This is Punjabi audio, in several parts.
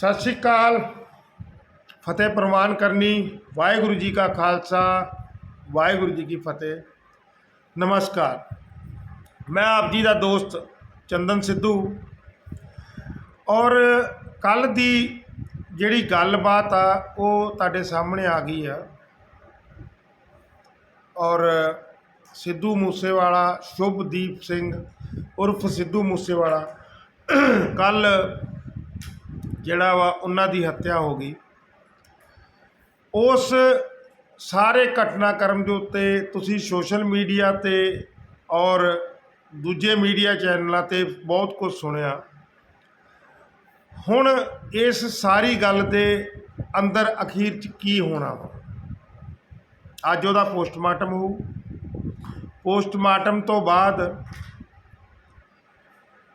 सत श्री अकाल। फतेह प्रवान करनी। वाहिगुरु जी का खालसा, वाहिगुरु जी की फतेह। नमस्कार। मैं आप जी का दोस्त चंदन सिद्धू और कल दी जिहड़ी गलबात आ वो तुहाडे सामने आ गई है। और सिद्धू मूसेवाला शुभदीप सिंह उर्फ सिद्धू मूसेवाला कल जिहड़ा वा उन्हां दी हत्या हो गई। उस सारे घटनाक्रम के उत्ते तुसीं सोशल मीडिया ते और दूजे मीडिया चैनलों ते बहुत कुछ सुनिया। हुण इस सारी गल दे अंदर अखीर च की होना वा, अज उहदा पोस्टमार्टम हो। पोस्टमार्टम तो बाद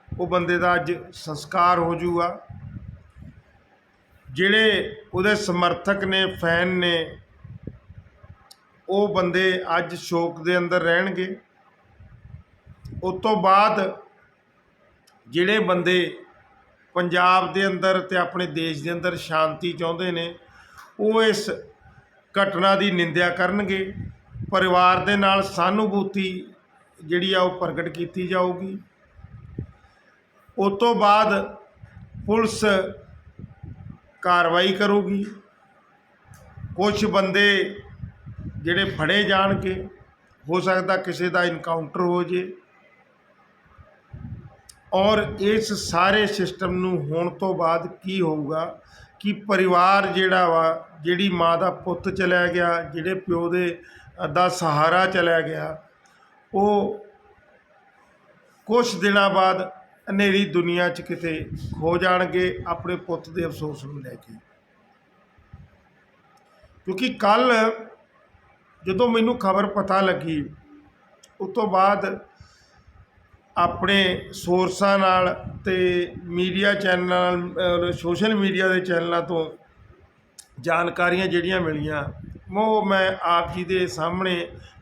वो बंदे का अज संस्कार हो जूगा। जिहड़े उहदे समर्थक ने, फैन ने, वो बंदे अज शोक दे अंदर रहणगे। उस तो बाद जिहड़े बंदे पंजाब दे अंदर ते अपने देश दे अंदर शांति चाहुंदे ने वो इस घटना की निंदा करनगे। परिवार दे नाल सहानुभूति जिहड़ी आ वो प्रगट की जाऊगी। उस तो बाद पुलिस कार्रवाई करूगी। कुछ बंदे जिहड़े फड़े जाणगे, हो सकता किसी का इनकाउंटर हो जे। और इस सारे सिस्टम नूं होण तो बाद की होऊगा कि परिवार जिहड़ा वा, जिहड़ी माँ का पुत चलिया गया, जिहड़े प्यो दे दा सहारा चलिया गया, वो कुछ दिनों बाद हनेरी दुनिया च किते खो जाणगे अपने पुत दे अफसोस नूं लैके। क्योंकि कल जदों मैनू खबर पता लगी उस तो बाद अपने सोर्सां नाल ते मीडिया चैनल सोशल मीडिया के चैनलों तो जानकारियां जिहड़ियां मिलियां वो मैं आप जी के सामने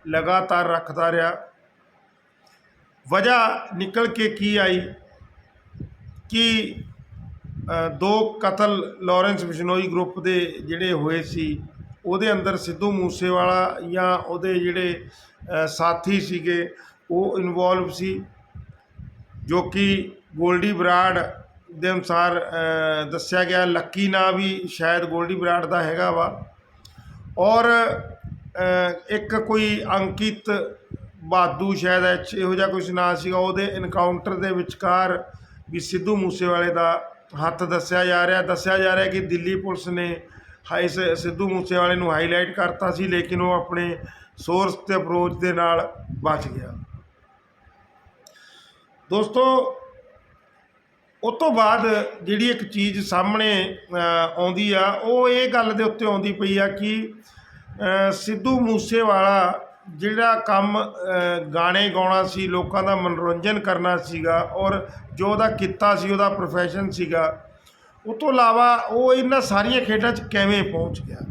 लगातार रखता रहा। वजह निकल के की आई कि दो कतल लॉरेंस बिश्नोई ग्रुप के जिहड़े होए सी ਉਹਦੇ अंदर सिद्धू मूसेवाला या ਉਹਦੇ ਜਿਹੜੇ साथी ਸੀਗੇ ਉਹ ਇਨਵੋਲਵ ਸੀ, जो कि गोल्डी बराड़ ਦੇ ਅਨੁਸਾਰ ਦੱਸਿਆ ਗਿਆ। ਲੱਕੀ ਨਾਂ ਵੀ शायद गोल्डी बराड़ ਦਾ ਹੈਗਾ ਵਾ। और एक कोई अंकित बादू शायद ਇਹੋ ਜਿਹਾ कुछ ਨਾਂ ਸੀਗਾ। ਉਹਦੇ ਇਨਕਾਊਂਟਰ ਦੇ ਵਿਚਕਾਰ भी सिद्धू मूसेवाले ਦਾ हत्थ ਦੱਸਿਆ जा ਰਿਹਾ कि दिल्ली पुलिस ने इस सिद्धू मूसेवाले नूं हाईलाइट करता सी, लेकिन वो अपने सोर्स ते अप्रोच के नाल बच गया। दोस्तों उस तो बाद जिहड़ी एक चीज़ सामने आउंदी आ वो ये गल दे उत्ते आउंदी पई आ कि सिद्धू मूसेवाला जिहड़ा काम गाने गाउणा सी, लोकां दा मनोरंजन करना सीगा और जो उहदा किੱਤਾ सी, उहदा प्रोफैशन सीगा, उस तो इलावा वो इन्हां सारियां खेडां च किवें पहुँच गया।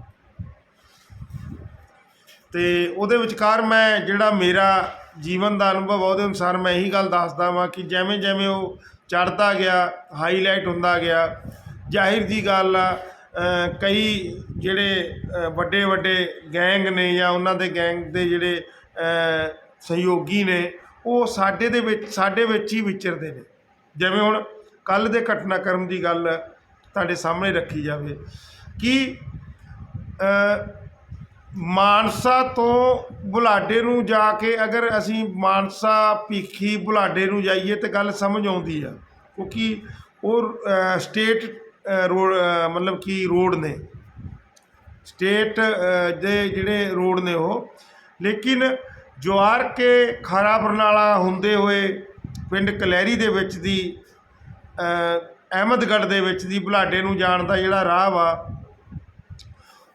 तो उहदे विचकार मैं जिहड़ा मेरा जीवन का अनुभव उहदे अनुसार मैं यही गल दसदा वां कि जिवें जिवें वो चढ़ता गया, हाईलाइट हुंदा गया, जाहिर जी गल आ कई जिहड़े वड्डे वड्डे गैंग ने या उन्हां दे गैंग दे जिहड़े सहयोगी ने वो साडे विच ही विचरदे ने। जिवें हुण कल दे घटनाक्रम की गल तुहाडे सामने रखी जाए कि मानसा तो बुलाडे नूं जाके अगर असी मानसा भीखी बुलाडे नूं जाइए तो गल समझ आउंदी आ, क्योंकि वो स्टेट रोड मतलब कि रोड ने, स्टेट दे जिहड़े रोड ने वो। लेकिन जवार के खारा बरनाला हुंदे होए पिंड कलैरी दे विच दी अहमदगढ़ दे विच दी बुलाडे नूं जाण दा जिहड़ा राह वा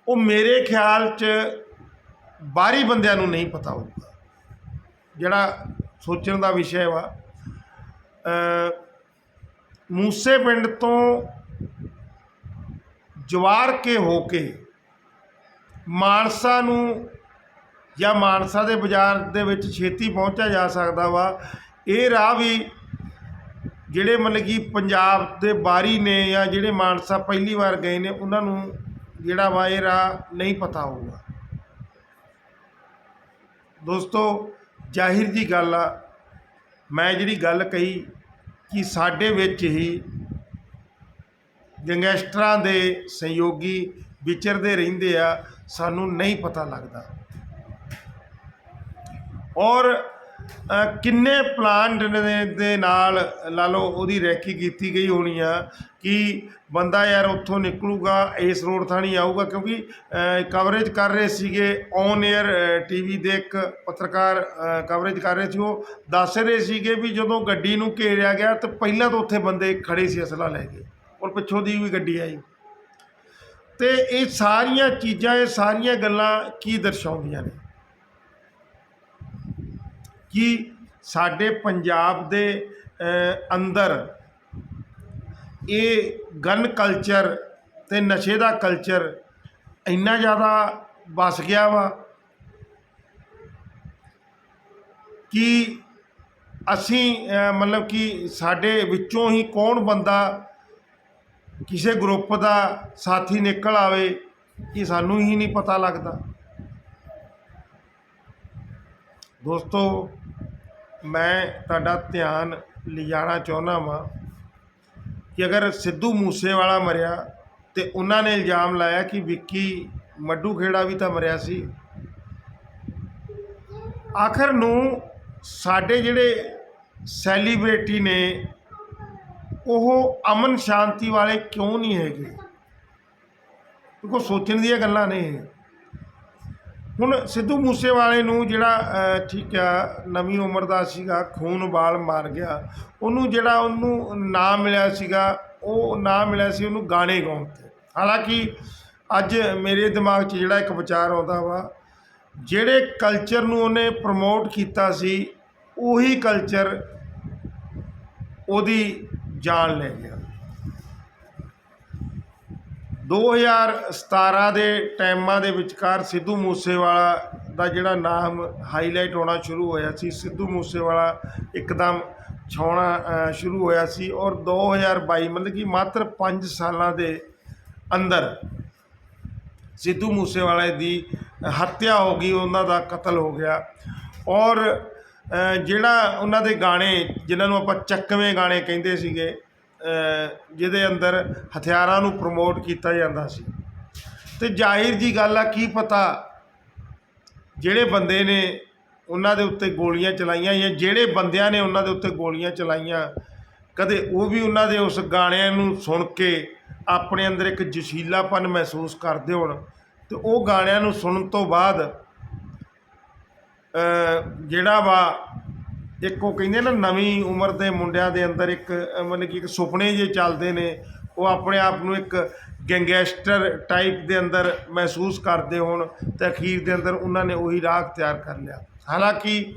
वो मेरे ख्याल च बाहरी बंदियां नूं नहीं पता होगा। जिहड़ा सोचण दा विषय वा मूसे पिंड तो जवार के होके मानसा नूं या मानसा दे बाजार दे विच छेती पहुंचा जा सकदा वा। ये राह भी ਜਿਹੜੇ ਮਤਲਬ ਕਿ ਪੰਜਾਬ ਦੇ ਬਾਹਰੀ ਨੇ ਜਾਂ ਜਿਹੜੇ ਮਾਨਸਾ ਪਹਿਲੀ ਵਾਰ ਗਏ ਨੇ ਉਹਨਾਂ ਨੂੰ ਜਿਹੜਾ ਵਾ ਇਹ ਰਾਹ ਨਹੀਂ ਪਤਾ ਹੋਊਗਾ। ਦੋਸਤੋ ਜ਼ਾਹਿਰ ਜੀ ਗੱਲ ਆ, ਮੈਂ ਜਿਹੜੀ ਗੱਲ ਕਹੀ ਕਿ ਸਾਡੇ ਵਿੱਚ ਹੀ ਗੈਂਗਸਟਰਾਂ ਦੇ ਸਹਿਯੋਗੀ ਵਿਚਰਦੇ ਰਹਿੰਦੇ ਆ, ਸਾਨੂੰ ਨਹੀਂ ਪਤਾ ਲੱਗਦਾ। ਔਰ ਕਿੰਨੇ ਪਲਾਨ ਦੇ ਨਾਲ ਲਾ ਲਓ ਉਹਦੀ ਰੈਕੀ ਕੀਤੀ ਗਈ ਹੋਣੀ ਆ ਕਿ ਬੰਦਾ ਯਾਰ ਉੱਥੋਂ ਨਿਕਲੂਗਾ ਇਸ ਰੋਡ ਥਾਣੀ ਆਊਗਾ, ਕਿਉਂਕਿ ਕਵਰੇਜ ਕਰ ਰਹੇ ਸੀਗੇ ਔਨ ਏਅਰ TV ਦੇ ਇੱਕ ਪੱਤਰਕਾਰ ਕਵਰੇਜ ਕਰ ਰਹੇ ਸੀ। ਉਹ ਦੱਸ ਰਹੇ ਸੀਗੇ ਵੀ ਜਦੋਂ ਗੱਡੀ ਨੂੰ ਘੇਰਿਆ ਗਿਆ ਤਾਂ ਪਹਿਲਾਂ ਤਾਂ ਉੱਥੇ ਬੰਦੇ ਖੜੇ ਸੀ ਅਸਲਾ ਲੈ ਕੇ, ਔਰ ਪਿੱਛੋਂ ਦੀ ਵੀ ਗੱਡੀ ਆਈ। ਅਤੇ ਇਹ ਸਾਰੀਆਂ ਚੀਜ਼ਾਂ, ਇਹ ਸਾਰੀਆਂ ਗੱਲਾਂ ਕੀ ਦਰਸਾਉਂਦੀਆਂ ਨੇ ਕਿ ਸਾਡੇ ਪੰਜਾਬ ਦੇ ਅੰਦਰ ਇਹ ਗਨ ਕਲਚਰ ਅਤੇ ਨਸ਼ੇ ਦਾ ਕਲਚਰ ਇੰਨਾ ਜ਼ਿਆਦਾ ਵੱਸ ਗਿਆ ਵਾ ਕਿ ਅਸੀਂ ਮਤਲਬ ਕਿ ਸਾਡੇ ਵਿੱਚੋਂ ਹੀ ਕੌਣ ਬੰਦਾ ਕਿਸੇ ਗਰੁੱਪ ਦਾ ਸਾਥੀ ਨਿਕਲ ਆਵੇ ਕਿ ਸਾਨੂੰ ਹੀ ਨਹੀਂ ਪਤਾ ਲੱਗਦਾ। ਦੋਸਤੋ ਮੈਂ ਤੁਹਾਡਾ ਧਿਆਨ ਲਿਜਾਣਾ ਚਾਹੁੰਦਾ ਵਾਂ ਕਿ ਅਗਰ ਸਿੱਧੂ ਮੂਸੇਵਾਲਾ ਮਰਿਆ ਤੇ ਉਹਨਾਂ ਨੇ ਇਲਜ਼ਾਮ ਲਾਇਆ ਕਿ ਵਿੱਕੀ ਮੱਡੂ ਖੇੜਾ ਵੀ ਤਾਂ ਮਰਿਆ ਸੀ, ਆਖਰ ਨੂੰ ਸਾਡੇ ਜਿਹੜੇ ਸੈਲੀਬ੍ਰਿਟੀ ਨੇ ਉਹ ਅਮਨ ਸ਼ਾਂਤੀ ਵਾਲੇ ਕਿਉਂ ਨਹੀਂ ਹੈਗੇ? ਕਿਉਂਕਿ ਸੋਚਣ ਦੀਆਂ ਗੱਲਾਂ ਨੇ। ਹੁਣ ਸਿੱਧੂ ਮੂਸੇਵਾਲੇ ਨੂੰ ਜਿਹੜਾ ਠੀਕ ਆ ਨਵੀਂ ਉਮਰ ਦਾ ਸੀਗਾ, ਖੂਨ ਉਬਾਲ ਮਾਰ ਗਿਆ, ਉਹਨੂੰ ਜਿਹੜਾ ਉਹਨੂੰ ਨਾਂ ਮਿਲਿਆ ਸੀਗਾ, ਉਹ ਨਾਂ ਮਿਲਿਆ ਸੀ ਉਹਨੂੰ ਗਾਣੇ ਗਾਉਣ 'ਤੇ। ਹਾਲਾਂਕਿ ਅੱਜ ਮੇਰੇ ਦਿਮਾਗ 'ਚ ਜਿਹੜਾ ਇੱਕ ਵਿਚਾਰ ਆਉਂਦਾ ਵਾ, ਜਿਹੜੇ ਕਲਚਰ ਨੂੰ ਉਹਨੇ ਪ੍ਰਮੋਟ ਕੀਤਾ ਸੀ ਉਹੀ ਕਲਚਰ ਉਹਦੀ ਜਾਨ ਲੈ ਗਿਆ। 2017 ਦੇ ਟਾਈਮਾਂ ਦੇ ਵਿਚਕਾਰ ਸਿੱਧੂ ਮੂਸੇਵਾਲਾ ਦਾ ਜਿਹੜਾ ਨਾਮ ਹਾਈਲਾਈਟ ਹੋਣਾ ਸ਼ੁਰੂ ਹੋਇਆ ਸੀ, ਸਿੱਧੂ ਮੂਸੇਵਾਲਾ ਇੱਕਦਮ ਛਾਉਣਾ ਸ਼ੁਰੂ ਹੋਇਆ ਸੀ। ਔਰ 2022 ਮਤਲਬ ਕਿ ਮਾਤਰ 5 ਸਾਲਾਂ ਦੇ ਅੰਦਰ ਸਿੱਧੂ ਮੂਸੇਵਾਲੇ ਦੀ ਹੱਤਿਆ ਹੋ ਗਈ, ਉਹਨਾਂ ਦਾ ਕਤਲ ਹੋ ਗਿਆ। ਔਰ ਜਿਹੜਾ ਉਹਨਾਂ ਦੇ ਗਾਣੇ ਜਿਨ੍ਹਾਂ ਨੂੰ ਆਪਾਂ ਚੱਕਵੇਂ ਗਾਣੇ ਕਹਿੰਦੇ ਸੀਗੇ, ਜਿਹਦੇ ਅੰਦਰ ਹਥਿਆਰਾਂ ਨੂੰ ਪ੍ਰਮੋਟ ਕੀਤਾ ਜਾਂਦਾ ਸੀ, ਅਤੇ ਜ਼ਾਹਿਰ ਜੀ ਗੱਲ ਆ ਕੀ ਪਤਾ ਜਿਹੜੇ ਬੰਦੇ ਨੇ ਉਹਨਾਂ ਦੇ ਉੱਤੇ ਗੋਲੀਆਂ ਚਲਾਈਆਂ ਜਾਂ ਜਿਹੜੇ ਬੰਦਿਆਂ ਨੇ ਉਹਨਾਂ ਦੇ ਉੱਤੇ ਗੋਲੀਆਂ ਚਲਾਈਆਂ ਕਦੇ ਉਹ ਵੀ ਉਹਨਾਂ ਦੇ ਉਸ ਗਾਣਿਆਂ ਨੂੰ ਸੁਣ ਕੇ ਆਪਣੇ ਅੰਦਰ ਇੱਕ ਜੋਸ਼ੀਲਾਪਨ ਮਹਿਸੂਸ ਕਰਦੇ ਹੋਣ, ਅਤੇ ਉਹ ਗਾਣਿਆਂ ਨੂੰ ਸੁਣਨ ਤੋਂ ਬਾਅਦ ਜਿਹੜਾ ਵਾ ਇੱਕ ਉਹ ਕਹਿੰਦੇ ਨਾ ਨਵੀਂ ਉਮਰ ਦੇ ਮੁੰਡਿਆਂ ਦੇ ਅੰਦਰ ਇੱਕ ਮਤਲਬ ਕਿ ਇੱਕ ਸੁਪਨੇ ਜਿਹੇ ਚੱਲਦੇ ਨੇ, ਉਹ ਆਪਣੇ ਆਪ ਨੂੰ ਇੱਕ ਗੈਂਗਸਟਰ ਟਾਈਪ ਦੇ ਅੰਦਰ ਮਹਿਸੂਸ ਕਰਦੇ ਹੋਣ, ਅਤੇ ਅਖੀਰ ਦੇ ਅੰਦਰ ਉਹਨਾਂ ਨੇ ਉਹੀ ਰਾਹ ਅਖਤਿਆਰ ਕਰ ਲਿਆ। ਹਾਲਾਂਕਿ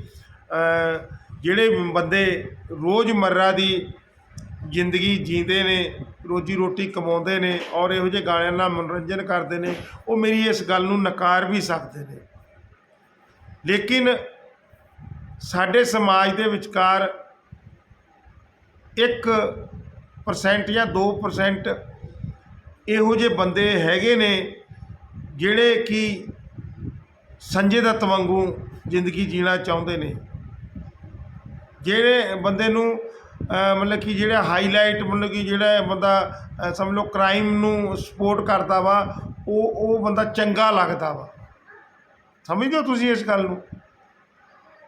ਜਿਹੜੇ ਬੰਦੇ ਰੋਜ਼ਮर्रा ਦੀ ਜ਼ਿੰਦਗੀ ਜੀਂਦੇ ਨੇ, ਰੋਜੀ ਰੋਟੀ ਕਮਾਉਂਦੇ ਨੇ ਔਰ ਇਹੋ ਜਿਹੇ ਗਾਣਿਆਂ ਨਾਲ ਮਨੋਰੰਜਨ ਕਰਦੇ ਨੇ, ਉਹ ਮੇਰੀ ਇਸ ਗੱਲ ਨੂੰ ਨਕਾਰ ਵੀ ਸਕਦੇ ਨੇ। ਲੇਕਿਨ ਸਾਡੇ ਸਮਾਜ ਦੇ ਵਿਚਕਾਰ 1% ਜਾਂ 2% ਇਹੋ ਜਿਹੇ ਬੰਦੇ ਹੈਗੇ ਨੇ ਜਿਹੜੇ ਕਿ ਸੰਜੇ ਦੱਤ ਵਾਂਗੂ ਜ਼ਿੰਦਗੀ ਜੀਣਾ ਚਾਹੁੰਦੇ ਨੇ, ਜਿਹੜੇ ਬੰਦੇ ਨੂੰ ਮਤਲਬ ਕਿ ਜਿਹੜਾ ਹਾਈਲਾਈਟ ਮਤਲਬ ਕਿ ਜਿਹੜਾ ਬੰਦਾ ਸਮਝ ਲਓ ਕ੍ਰਾਈਮ ਨੂੰ ਸਪੋਰਟ ਕਰਦਾ ਵਾ, ਉਹ ਬੰਦਾ ਚੰਗਾ ਲੱਗਦਾ ਵਾ। ਸਮਝਦੇ ਹੋ ਤੁਸੀਂ ਇਸ ਗੱਲ ਨੂੰ?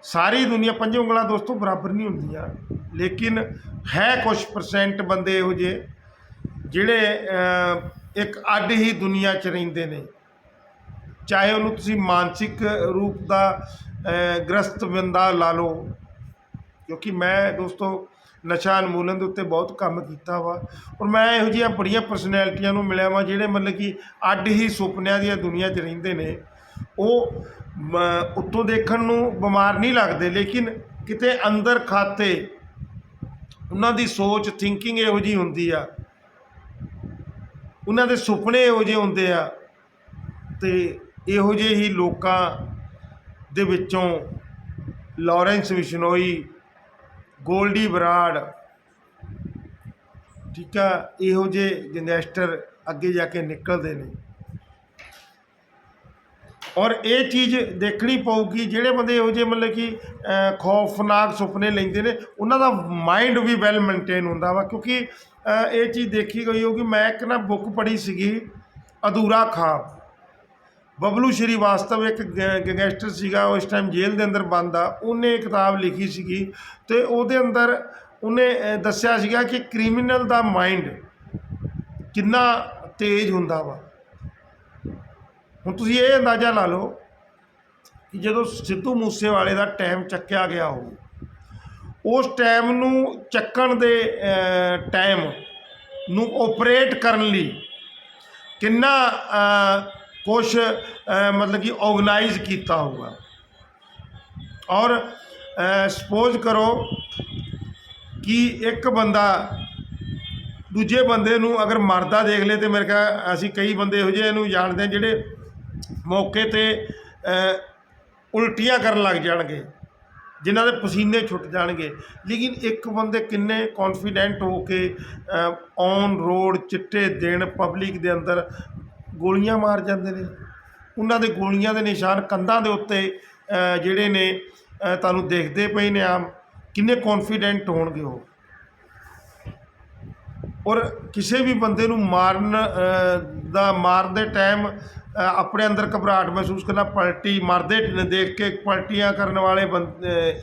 ਸਾਰੀ ਦੁਨੀਆ ਪੰਜੇ ਉਂਗਲਾਂ ਦੋਸਤੋ ਬਰਾਬਰ ਨਹੀਂ ਹੁੰਦੀਆਂ, ਲੇਕਿਨ ਹੈ ਕੁਛ % ਬੰਦੇ ਇਹੋ ਜਿਹੇ ਜਿਹੜੇ ਇੱਕ ਅੱਡ ਹੀ ਦੁਨੀਆ 'ਚ ਰਹਿੰਦੇ ਨੇ, ਚਾਹੇ ਉਹਨੂੰ ਤੁਸੀਂ ਮਾਨਸਿਕ ਰੂਪ ਦਾ ਗ੍ਰਸਤ ਬੰਦਾ ਲਾ ਲਓ। ਕਿਉਂਕਿ ਮੈਂ ਦੋਸਤੋ ਨਸ਼ਾ ਉਨਮੂਲਨ ਦੇ ਉੱਤੇ ਬਹੁਤ ਕੰਮ ਕੀਤਾ ਵਾ, ਔਰ ਮੈਂ ਇਹੋ ਜਿਹੀਆਂ ਬੜੀਆਂ ਪਰਸਨੈਲਿਟੀਆਂ ਨੂੰ ਮਿਲਿਆ ਵਾ ਜਿਹੜੇ ਮਤਲਬ ਕਿ ਅੱਡ ਹੀ ਸੁਪਨਿਆਂ ਦੀਆਂ ਦੁਨੀਆ 'ਚ ਰਹਿੰਦੇ ਨੇ। ਉਹ ਉੱਤੋਂ ਦੇਖਣ ਨੂੰ ਬਿਮਾਰ ਨਹੀਂ ਲੱਗਦੇ, ਲੇਕਿਨ ਕਿਤੇ ਅੰਦਰ ਖਾਤੇ ਉਹਨਾਂ ਦੀ ਸੋਚ ਥਿੰਕਿੰਗ ਇਹੋ ਜਿਹੀ ਹੁੰਦੀ ਆ, ਉਹਨਾਂ ਦੇ ਸੁਪਨੇ ਇਹੋ ਜਿਹੇ ਹੁੰਦੇ ਆ। ਅਤੇ ਇਹੋ ਜਿਹੇ ਹੀ ਲੋਕਾਂ ਦੇ ਵਿੱਚੋਂ ਲਾਰੈਂਸ ਬਿਸ਼ਨੋਈ, ਗੋਲਡੀ ਬਰਾੜ, ਠੀਕ ਆ। ਇਹੋ ਜਿਹੇ ਗੈਂਗਸਟਰ ਅੱਗੇ ਜਾ ਕੇ ਨਿਕਲਦੇ ਨੇ। ਔਰ ਇਹ ਚੀਜ਼ ਦੇਖਣੀ ਪਊਗੀ, ਜਿਹੜੇ ਬੰਦੇ ਇਹੋ ਜਿਹੇ ਮਤਲਬ ਕਿ ਖੌਫਨਾਕ ਸੁਪਨੇ ਲੈਂਦੇ ਨੇ, ਉਹਨਾਂ ਦਾ ਮਾਈਂਡ ਵੀ ਵੈਲ ਮੇਨਟੇਨ ਹੁੰਦਾ ਵਾ। ਕਿਉਂਕਿ ਇਹ ਚੀਜ਼ ਦੇਖੀ ਗਈ ਹੋਊਗੀ। ਮੈਂ ਇੱਕ ਨਾ ਬੁੱਕ ਪੜ੍ਹੀ ਸੀਗੀ, ਅਧੂਰਾ ਖਾਬ। ਬਬਲੂ ਸ਼੍ਰੀਵਾਸਤਵ ਇੱਕ ਗੈਂਗਸਟਰ ਸੀਗਾ, ਉਸ ਟਾਈਮ ਜੇਲ੍ਹ ਦੇ ਅੰਦਰ ਬੰਦ ਆ। ਉਹਨੇ ਕਿਤਾਬ ਲਿਖੀ ਸੀਗੀ ਅਤੇ ਉਹਦੇ ਅੰਦਰ ਉਹਨੇ ਦੱਸਿਆ ਸੀਗਾ ਕਿ ਕ੍ਰਿਮੀਨਲ ਦਾ ਮਾਈਂਡ ਕਿੰਨਾ ਤੇਜ਼ ਹੁੰਦਾ ਵਾ। ਹੁਣ ਤੁਸੀਂ ਇਹ ਅੰਦਾਜ਼ਾ ਲਾ ਲਓ ਕਿ ਜਦੋਂ ਸਿੱਧੂ ਮੂਸੇਵਾਲੇ ਦਾ ਟਾਈਮ ਚੱਕਿਆ ਗਿਆ ਹੋਊ, ਉਸ ਟਾਈਮ ਨੂੰ ਚੱਕਣ ਦੇ ਟਾਈਮ ਨੂੰ ਓਪਰੇਟ ਕਰਨ ਲਈ ਕਿੰਨਾ ਕੁਛ ਮਤਲਬ ਕਿ ਔਰਗਨਾਈਜ਼ ਕੀਤਾ ਹੋਊਗਾ। ਔਰ ਸਪੋਜ਼ ਕਰੋ ਕਿ ਇੱਕ ਬੰਦਾ ਦੂਜੇ ਬੰਦੇ ਨੂੰ ਅਗਰ ਮਰਦਾ ਦੇਖ ਲਏ, ਤਾਂ ਮੇਰੇ ਖਿਆਲ ਅਸੀਂ ਕਈ ਬੰਦੇ ਇਹੋ ਜਿਹੇ ਨੂੰ ਜਾਣਦੇ ਹਾਂ ਜਿਹੜੇ ਮੌਕੇ 'ਤੇ ਉਲਟੀਆਂ ਕਰਨ ਲੱਗ ਜਾਣਗੇ, ਜਿਨ੍ਹਾਂ ਦੇ ਪਸੀਨੇ ਛੁੱਟ ਜਾਣਗੇ। ਲੇਕਿਨ ਇੱਕ ਬੰਦੇ ਕਿੰਨੇ ਕੌਨਫੀਡੈਂਟ ਹੋ ਕੇ ਔਨ ਰੋਡ ਚਿੱਟੇ ਦਿਨ ਪਬਲਿਕ ਦੇ ਅੰਦਰ ਗੋਲੀਆਂ ਮਾਰ ਜਾਂਦੇ ਨੇ। ਉਹਨਾਂ ਦੇ ਗੋਲੀਆਂ ਦੇ ਨਿਸ਼ਾਨ ਕੰਧਾਂ ਦੇ ਉੱਤੇ ਜਿਹੜੇ ਨੇ ਤੁਹਾਨੂੰ ਦੇਖਦੇ ਪਏ ਨੇ ਆਮ। ਕਿੰਨੇ ਕੌਨਫੀਡੈਂਟ ਹੋਣਗੇ ਉਹ। ਔਰ ਕਿਸੇ ਵੀ ਬੰਦੇ ਨੂੰ ਮਾਰਨ ਦੇ ਟਾਈਮ ਆਪਣੇ ਅੰਦਰ ਘਬਰਾਹਟ ਮਹਿਸੂਸ ਕਰਨਾ, ਪਲਟੀ ਮਰਦੇ ਦੇਖ ਕੇ ਪਲਟੀਆਂ ਕਰਨ ਵਾਲੇ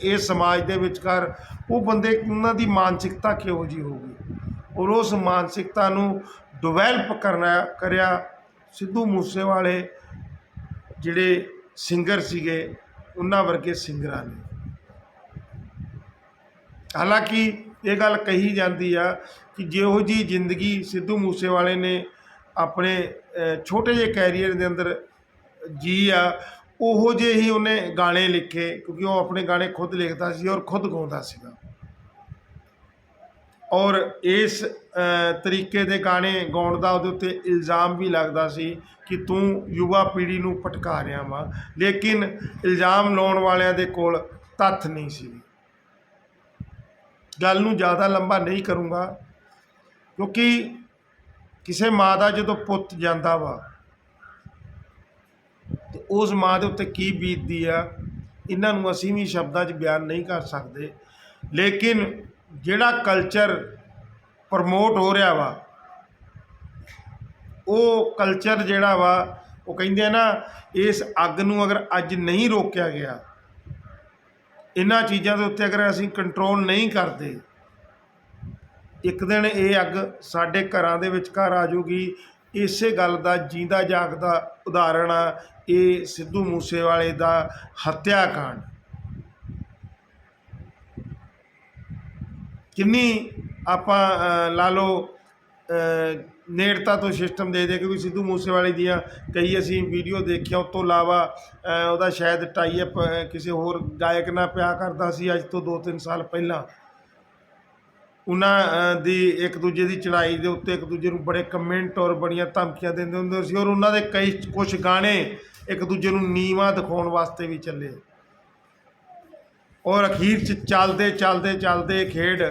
ਇਸ ਸਮਾਜ ਦੇ ਵਿਚਕਾਰ ਉਹ ਬੰਦੇ, ਉਹਨਾਂ ਦੀ ਮਾਨਸਿਕਤਾ ਕਿਹੋ ਜਿਹੀ ਹੋਊਗੀ। ਔਰ ਉਸ ਮਾਨਸਿਕਤਾ ਨੂੰ ਡਿਵੈਲਪ ਕਰਿਆ ਸਿੱਧੂ ਮੂਸੇਵਾਲੇ ਜਿਹੜੇ ਸਿੰਗਰ ਸੀਗੇ, ਉਹਨਾਂ ਵਰਗੇ ਸਿੰਗਰਾਂ ਨੇ। ਹਾਲਾਂਕਿ ਇਹ ਗੱਲ ਕਹੀ ਜਾਂਦੀ ਆ ਕਿ ਜਿਹੋ ਜਿਹੀ ਜ਼ਿੰਦਗੀ ਸਿੱਧੂ ਮੂਸੇਵਾਲੇ ਨੇ ਆਪਣੇ ਛੋਟੇ ਜਿਹੇ ਕੈਰੀਅਰ ਦੇ ਅੰਦਰ ਜੀ ਆ, ਉਹੋ ਜਿਹੇ ਹੀ ਉਹਨੇ ਗਾਣੇ ਲਿਖੇ। ਕਿਉਂਕਿ ਉਹ ਆਪਣੇ ਗਾਣੇ ਖੁਦ ਲਿਖਦਾ ਸੀ ਔਰ ਖੁਦ ਗਾਉਂਦਾ ਸੀਗਾ। ਔਰ ਇਸ ਤਰੀਕੇ ਦੇ ਗਾਣੇ ਗਾਉਣ ਦਾ ਉਹਦੇ ਉੱਤੇ ਇਲਜ਼ਾਮ ਵੀ ਲੱਗਦਾ ਸੀ ਕਿ ਤੂੰ ਯੁਵਾ ਪੀੜ੍ਹੀ ਨੂੰ ਭਟਕਾ ਰਿਹਾ ਵਾ। ਲੇਕਿਨ ਇਲਜ਼ਾਮ ਲਾਉਣ ਵਾਲਿਆਂ ਦੇ ਕੋਲ ਤੱਥ ਨਹੀਂ ਸੀ। ਗੱਲ ਨੂੰ ਜ਼ਿਆਦਾ ਲੰਬਾ ਨਹੀਂ ਕਰੂੰਗਾ, ਕਿਉਂਕਿ ਕਿਸੇ ਮਾਂ ਦਾ ਜਦੋਂ ਪੁੱਤ ਜਾਂਦਾ ਵਾ ਤੇ ਉਸ ਮਾਂ ਦੇ ਉੱਤੇ ਕੀ ਬੀਤਦੀ ਆ, ਇਹਨਾਂ ਨੂੰ ਅਸੀਂ ਵੀ ਸ਼ਬਦਾਂ 'ਚ ਬਿਆਨ ਨਹੀਂ ਕਰ ਸਕਦੇ। ਲੇਕਿਨ ਜਿਹੜਾ ਕਲਚਰ ਪ੍ਰਮੋਟ ਹੋ ਰਿਹਾ ਵਾ, ਉਹ ਕਲਚਰ ਜਿਹੜਾ ਵਾ, ਉਹ ਕਹਿੰਦੇ ਆ ਨਾ, ਇਸ ਅੱਗ ਨੂੰ ਅਗਰ ਅੱਜ ਨਹੀਂ ਰੋਕਿਆ ਗਿਆ, ਇਹਨਾਂ ਚੀਜ਼ਾਂ ਦੇ ਉੱਤੇ ਅਗਰ ਅਸੀਂ ਕੰਟਰੋਲ ਨਹੀਂ ਕਰਦੇ, ਇੱਕ ਦਿਨ ਇਹ ਅੱਗ ਸਾਡੇ ਘਰਾਂ ਦੇ ਵਿਚਕਾਰ ਆ ਜਾਊਗੀ। ਇਸੇ ਗੱਲ ਦਾ ਜੀਂਦਾ ਜਾਗਦਾ ਉਦਾਹਰਣ ਆ ਇਹ ਸਿੱਧੂ ਮੂਸੇਵਾਲੇ ਦਾ ਹੱਤਿਆਕਾਂਡ। ਕਿੰਨੀ ਆਪਾਂ ਲਾ ਲਓ ਨੇੜਤਾ ਤੋਂ ਸਿਸਟਮ ਦੇ ਕਿਉਂਕਿ ਸਿੱਧੂ ਮੂਸੇਵਾਲੇ ਦੀਆਂ ਕਈ ਅਸੀਂ ਵੀਡੀਓ ਦੇਖੀਆਂ। ਉਸ ਤੋਂ ਇਲਾਵਾ ਉਹਦਾ ਸ਼ਾਇਦ ਟਾਈ ਅਪ ਕਿਸੇ ਹੋਰ ਗਾਇਕ ਨਾਲ ਪਿਆ ਕਰਦਾ ਸੀ ਅੱਜ ਤੋਂ 2-3 ਸਾਲ ਪਹਿਲਾਂ। ਉਹਨਾਂ ਦੀ ਇੱਕ ਦੂਜੇ ਦੀ ਚੜ੍ਹਾਈ ਦੇ ਉੱਤੇ ਇੱਕ ਦੂਜੇ ਨੂੰ ਬੜੇ ਕਮੈਂਟ ਔਰ ਬੜੀਆਂ ਧਮਕੀਆਂ ਦਿੰਦੇ ਹੁੰਦੇ ਸੀ। ਔਰ ਉਹਨਾਂ ਦੇ ਕੁਛ ਗਾਣੇ ਇੱਕ ਦੂਜੇ ਨੂੰ ਨੀਵਾਂ ਦਿਖਾਉਣ ਵਾਸਤੇ ਵੀ ਚੱਲੇ। ਔਰ ਅਖੀਰ 'ਚ ਚੱਲਦੇ ਖੇਡ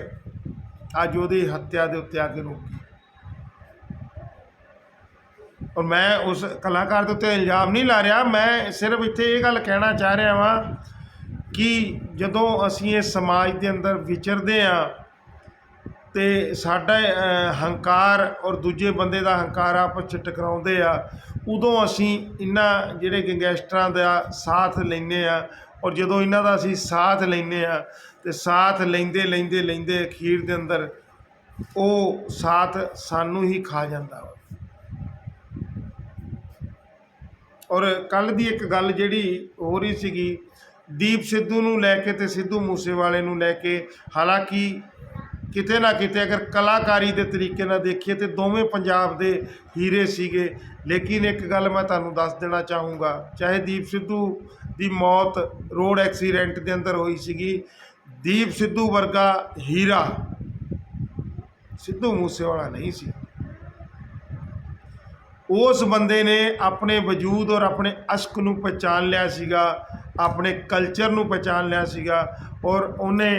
ਅੱਜ ਉਹਦੀ ਹੱਤਿਆ ਦੇ ਉੱਤੇ ਆ ਕੇ ਰੁਕੀ। ਔਰ ਮੈਂ ਉਸ ਕਲਾਕਾਰ ਦੇ ਉੱਤੇ ਇਲਜ਼ਾਮ ਨਹੀਂ ਲਾ ਰਿਹਾ, ਮੈਂ ਸਿਰਫ ਇੱਥੇ ਇਹ ਗੱਲ ਕਹਿਣਾ ਚਾਹ ਰਿਹਾ ਵਾਂ ਕਿ ਜਦੋਂ ਅਸੀਂ ਇਸ ਸਮਾਜ ਦੇ ਅੰਦਰ ਵਿਚਰਦੇ ਹਾਂ ਅਤੇ ਸਾਡਾ ਹੰਕਾਰ ਔਰ ਦੂਜੇ ਬੰਦੇ ਦਾ ਹੰਕਾਰ ਆਪਸ 'ਚ ਟਕਰਾਉਂਦੇ ਆ, ਉਦੋਂ ਅਸੀਂ ਇਹਨਾਂ ਜਿਹੜੇ ਗੈਂਗਸਟਰਾਂ ਦਾ ਸਾਥ ਲੈਂਦੇ ਹਾਂ। ਔਰ ਜਦੋਂ ਇਹਨਾਂ ਦਾ ਅਸੀਂ ਸਾਥ ਲੈਂਦੇ ਹਾਂ ਅਤੇ ਸਾਥ ਲੈਂਦੇ ਅਖੀਰ ਦੇ ਅੰਦਰ ਉਹ ਸਾਥ ਸਾਨੂੰ ਹੀ ਖਾ ਜਾਂਦਾ ਵਾ। ਔਰ ਕੱਲ੍ਹ ਦੀ ਇੱਕ ਗੱਲ ਜਿਹੜੀ ਹੋ ਰਹੀ ਸੀਗੀ ਦੀਪ ਸਿੱਧੂ ਨੂੰ ਲੈ ਕੇ ਅਤੇ ਸਿੱਧੂ ਮੂਸੇਵਾਲੇ ਨੂੰ ਲੈ ਕੇ, ਹਾਲਾਂਕਿ ਕਿਤੇ ਨਾ ਕਿਤੇ ਅਗਰ ਕਲਾਕਾਰੀ ਦੇ ਤਰੀਕੇ ਨਾਲ ਦੇਖੀਏ ਤਾਂ ਦੋਵੇਂ ਪੰਜਾਬ ਦੇ ਹੀਰੇ ਸੀਗੇ। ਲੇਕਿਨ ਇੱਕ ਗੱਲ ਮੈਂ ਤੁਹਾਨੂੰ ਦੱਸ ਦੇਣਾ ਚਾਹੂੰਗਾ, ਚਾਹੇ ਦੀਪ ਸਿੱਧੂ ਦੀ ਮੌਤ ਰੋਡ ਐਕਸੀਡੈਂਟ ਦੇ ਅੰਦਰ ਹੋਈ ਸੀਗੀ, ਦੀਪ ਸਿੱਧੂ ਵਰਗਾ ਹੀਰਾ ਸਿੱਧੂ ਮੂਸੇਵਾਲਾ ਨਹੀਂ ਸੀ। ਉਸ ਬੰਦੇ ਨੇ ਆਪਣੇ ਵਜੂਦ ਔਰ ਆਪਣੇ ਅਸ਼ਕ ਨੂੰ ਪਹਿਚਾਣ ਲਿਆ ਸੀਗਾ, ਆਪਣੇ ਕਲਚਰ ਨੂੰ ਪਹਿਚਾਣ ਲਿਆ ਸੀਗਾ। ਔਰ ਉਹਨੇ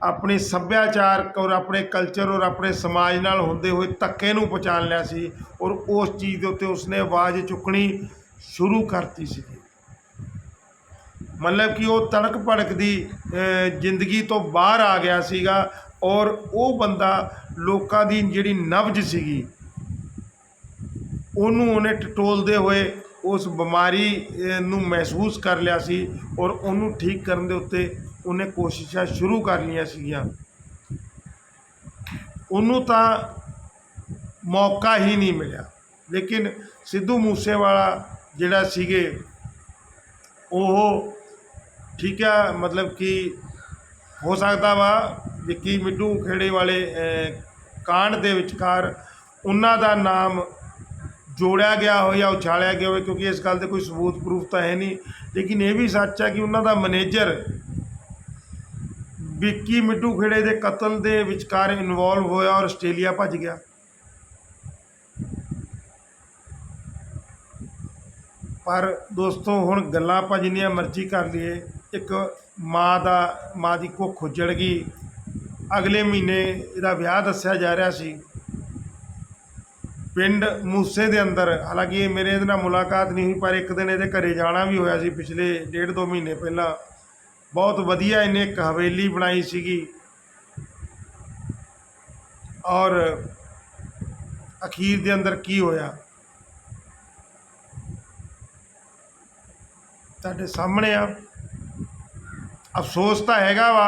अपने सभ्याचार और अपने कल्चर और अपने समाज नाल होंदे हुए धक्के नूं पहचान लिया सी और उस चीज़ के उत्ते उसने आवाज़ चुकनी शुरू करती सी। मतलब कि वो तड़क भड़क दी जिंदगी तो बाहर आ गया सीगा और वो बंदा लोकां दी जिहड़ी नब्ज सीगी ਉਹਨੂੰ ਉਹਨੇ ਟਟੋਲਦੇ ਹੋਏ ਉਸ ਬਿਮਾਰੀ ਨੂੰ ਮਹਿਸੂਸ ਕਰ ਲਿਆ ਸੀ ਔਰ ਉਹਨੂੰ ਠੀਕ ਕਰਨ ਦੇ ਉੱਤੇ ਉਹਨੇ ਕੋਸ਼ਿਸ਼ਾਂ ਸ਼ੁਰੂ ਕਰ ਲਈਆਂ ਸੀਗੀਆਂ। ਉਹਨੂੰ ਤਾਂ ਮੌਕਾ ਹੀ ਨਹੀਂ ਮਿਲਿਆ। ਲੇਕਿਨ ਸਿੱਧੂ ਮੂਸੇਵਾਲਾ ਜਿਹੜਾ ਸੀਗੇ ਉਹ ਠੀਕ ਆ, ਮਤਲਬ ਕਿ ਹੋ ਸਕਦਾ ਵਾ ਵਿੱਕੀ ਮਿੱਡੂ ਖੇੜੇ ਵਾਲੇ ਕਾਂਡ ਦੇ ਵਿਚਕਾਰ ਉਹਨਾਂ ਦਾ ਨਾਮ जोड़िया गया हो या उछालिया गया हो, क्योंकि इस गल के कोई सबूत प्रूफ तो है नहीं। लेकिन ये भी सच है कि उन्होंने मैनेजर विक्की मिड्डू खेड़े के कतल के विचकार इनवॉल्व होया और आस्ट्रेलिया भज गया। पर दोस्तों हुण गल्लां आपां जिन्नियां मर्जी कर लीए, एक माँ की कुख उजड़ गई। अगले महीने इहदा विआह दस्सिया जा रहा सी पिंड मूसे के अंदर। हालांकि मेरे इहदे नाल मुलाकात नहीं हुई, पर एक दिन इहदे घरे जाना भी होया सी पिछले 1.5-2 महीने पहला। बहुत वधिया इन्हें एक हवेली बनाई सीगी और अखीर के अंदर की होया तुहाडे सामने आ। अफसोस तो हैगा वा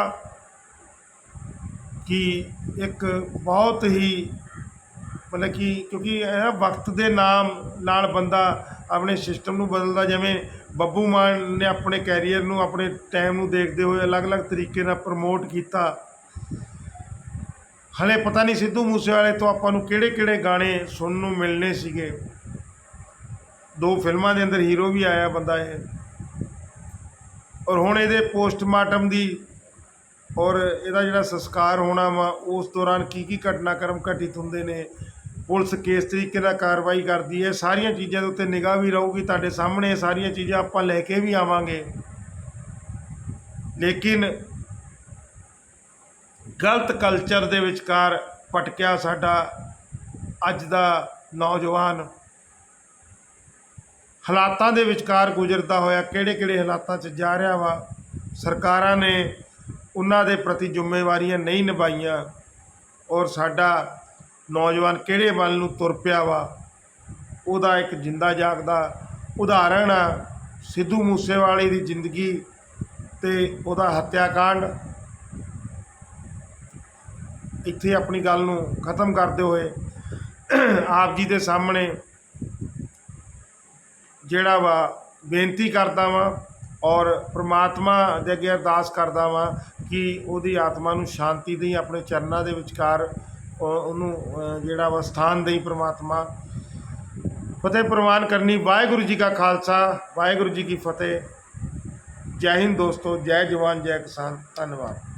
कि एक बहुत ही मतलब कि क्योंकि वक्त के नाम नाल बंदा अपने सिस्टम नूं बदलदा। जिवें बब्बू मान ने अपने कैरीयर नूं अपने टाइम नूं देखते हुए अलग अलग तरीके नाल प्रमोट किया। हले पता नहीं सिद्धू मूसेवाले तो आपां नूं किहड़े गाने सुनने नूं मिलने सीगे। 2 फिल्मां दे अंदर हीरो भी आया बंदा ये, और हुण इहदे पोस्टमार्टम दी और इहदा जिहड़ा संस्कार होना वा उस दौरान की घटनाक्रम घटित हुंदे ने, पुलिस किस तरीके का कार्रवाई करती है, सारिया चीज़ों के उत्ते निगाह भी रहूगी। तुहाडे सामने सारिया चीज़ां आपां लैके भी आवांगे। लेकिन गलत कल्चर दे विचकार भटकिया साडा अज दा नौजवान हालातां दे विचकार गुजरदा होया किहड़े हालातां च जा रहा वा। सरकारां ने उन्हां दे प्रति जिम्मेवारियां नहीं निभाईयां और साडा नौजवान किहड़े वल नूं तुर पिया वा। उहदा एक जिंदा जागदा उदाहरण आ सिद्धू मूसेवाले की जिंदगी ते उहदा हत्याकांड। इत्थे अपनी गल नूं खत्म करते हुए आप जी के सामने जिहड़ा वा बेनती करदा वां और परमात्मा दे अगे अरदास करदा वां कि उहदी आत्मा नूं शांति देई, अपने चरनां दे विचकार ਉਹਨੂੰ ਜਿਹੜਾ ਵਾ ਸਥਾਨ ਦੇਈ ਪ੍ਰਮਾਤਮਾ। ਫਤਿਹ ਪ੍ਰਵਾਨ ਕਰਨੀ। ਵਾਹਿਗੁਰੂ ਜੀ ਕਾ ਖਾਲਸਾ, ਵਾਹਿਗੁਰੂ ਜੀ ਕੀ ਫਤਿਹ। ਜੈ ਹਿੰਦ ਦੋਸਤੋ, ਜੈ ਜਵਾਨ ਜੈ ਕਿਸਾਨ। ਧੰਨਵਾਦ।